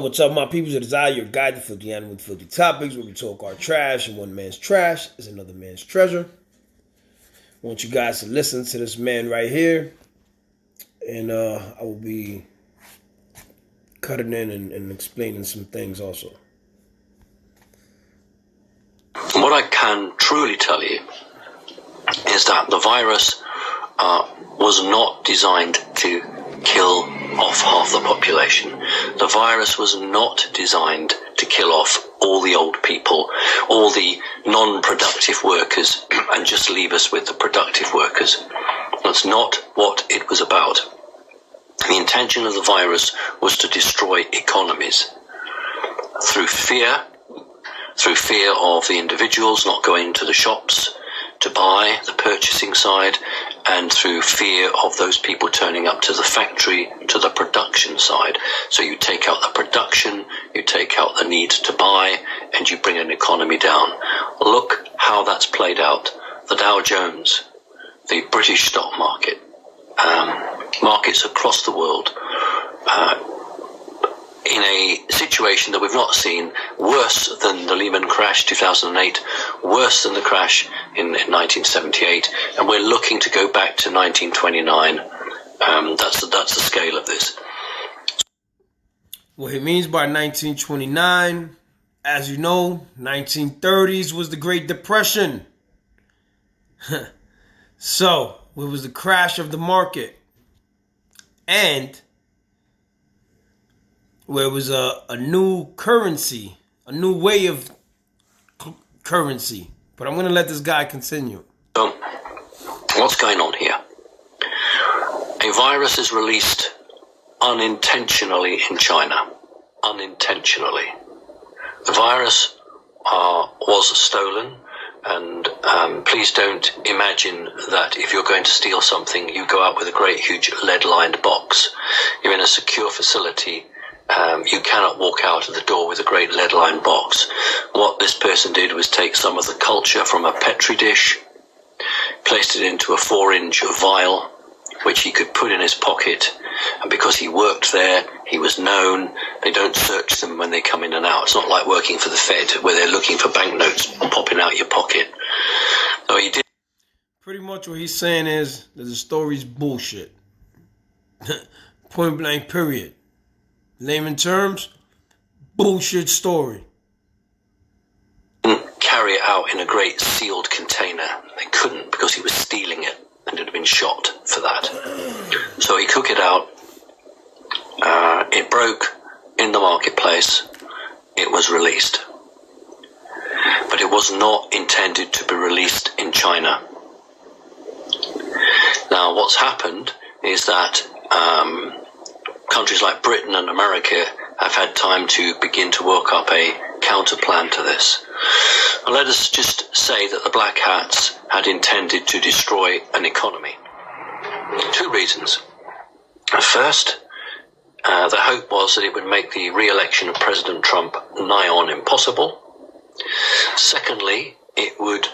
What's up, my peoples? It is I, your guide to Filthy Animal with Filthy Topics, where we talk our trash, and one man's trash is another man's treasure. I want you guys to listen to this man right here, and I will be cutting in and explaining some things also. What I can truly tell you is that the virus was not designed to kill off half the population. The virus was not designed to kill off all the old people, all the non-productive workers, and just leave us with the productive workers. That's not what it was about. The intention of the virus was to destroy economies through fear of the individuals not going to the shops to buy, the purchasing side, and through fear of those people turning up to the factory, to the production side. So you take out the production, you take out the need to buy, and you bring an economy down. Look how that's played out. The Dow Jones, the British stock market, markets across the world, in a situation that we've not seen, worse than the Lehman crash 2008, worse than the crash in 1978, and we're looking to go back to 1929. That's the scale of this. What he means by 1929, as you know, 1930s was the Great Depression. So, it was the crash of the market. And where it was a new currency, a new way of currency. But I'm going to let this guy continue. So, what's going on here? A virus is released unintentionally in China. Unintentionally. The virus was stolen, and please don't imagine that if you're going to steal something, you go out with a great huge lead-lined box. You're in a secure facility. You cannot walk out of the door with a great lead-lined box. What this person did was take some of the culture from a petri dish, placed it into a 4-inch vial, which he could put in his pocket. And because he worked there, he was known. They don't search them when they come in and out. It's not like working for the Fed, where they're looking for banknotes and popping out your pocket. So he did. Pretty much what he's saying is that the story's bullshit. Point blank, period. Layman terms, bullshit story. Carry it out in a great sealed container. They couldn't, because he was stealing it and had been shot for that. So he took it out. It broke in the marketplace. It was released. But it was not intended to be released in China. Now, what's happened is that countries like Britain and America have had time to begin to work up a counter plan to this. And let us just say that the Black Hats had intended to destroy an economy. 2 reasons. First, the hope was that it would make the re-election of President Trump nigh on impossible. Secondly, it would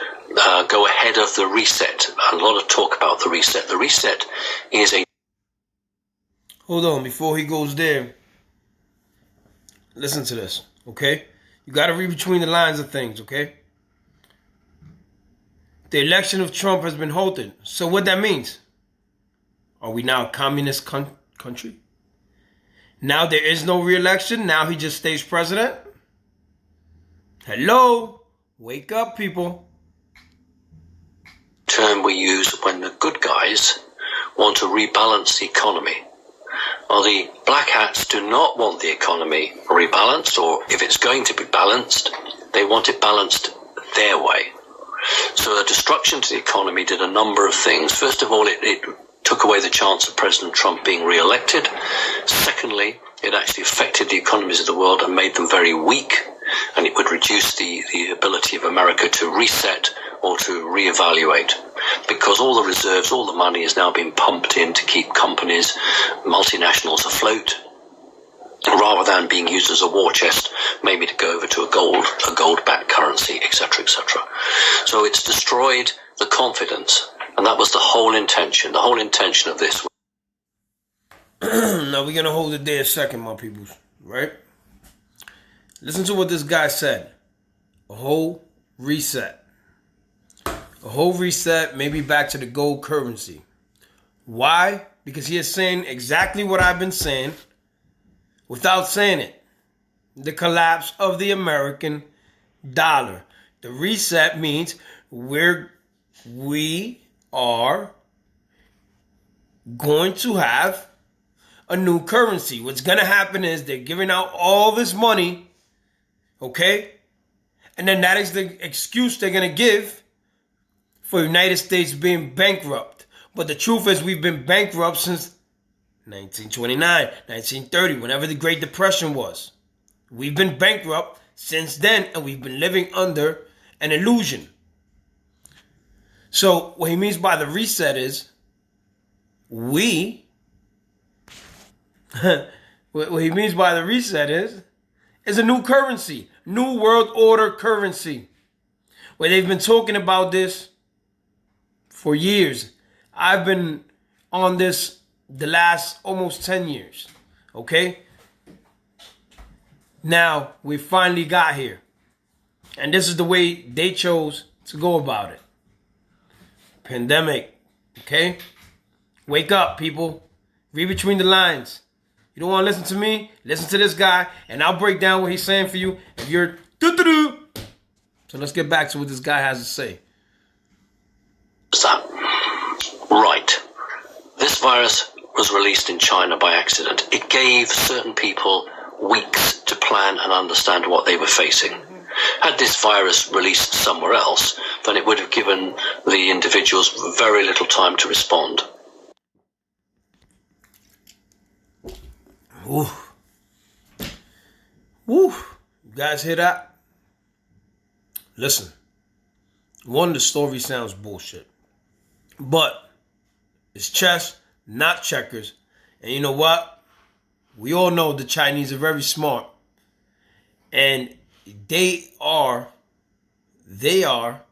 go ahead of the reset. A lot of talk about the reset. The reset is a... Hold on, before he goes there, listen to this, okay? You got to read between the lines of things, okay? The election of Trump has been halted. So what that means? Are we now a communist country? Now there is no re-election? Now he just stays president? Hello? Wake up, people. Term we use when the good guys want to rebalance the economy. Well, the Black Hats do not want the economy rebalanced, or if it's going to be balanced, they want it balanced their way. So the destruction to the economy did a number of things. First of all, it took away the chance of President Trump being re-elected. Secondly, it actually affected the economies of the world and made them very weak, and it would reduce the ability of America to reset or to reevaluate, because all the reserves, all the money is now being pumped in to keep companies, multinationals afloat, rather than being used as a war chest, maybe to go over to a gold-backed currency, etc., etc. So it's destroyed the confidence, and that was the whole intention. The whole intention of this. Now we're gonna hold it there a second, my peoples, right? Listen to what this guy said. A whole reset. A whole reset, maybe back to the gold currency. Why? Because he is saying exactly what I've been saying without saying it. The collapse of the American dollar. The reset means we are going to have a new currency. What's going to happen is they're giving out all this money, okay? And then that is the excuse they're going to give for the United States being bankrupt. But the truth is we've been bankrupt since 1929, 1930, whenever the Great Depression was. We've been bankrupt since then, and we've been living under an illusion. So what he means by the reset is what he means by the reset is a new currency, new world order currency, where they've been talking about this for years. I've been on this the last almost 10 years, okay? Now, we finally got here. And this is the way they chose to go about it. Pandemic, okay? Wake up, people. Read between the lines. You don't want to listen to me? Listen to this guy, and I'll break down what he's saying for you. If you're doo-doo-doo. So let's get back to what this guy has to say. Right. This virus was released in China by accident. It gave certain people weeks to plan and understand what they were facing. Had this virus released somewhere else, then it would have given the individuals very little time to respond. Woo. Woo. You guys hear that? Listen. One, the story sounds bullshit. But it's chess, not checkers. And you know what? We all know the Chinese are very smart. And they are the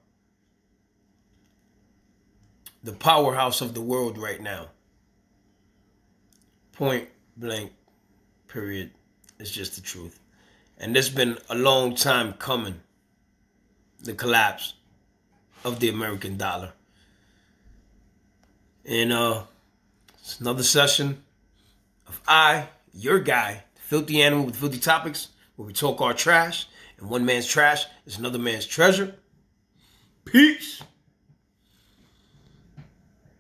powerhouse of the world right now. Point blank, period. It's just the truth. And it's been a long time coming. The collapse of the American dollar. And it's another session of your guy, Filthy Animal with Filthy Topics, where we talk our trash, and one man's trash is another man's treasure. Peace.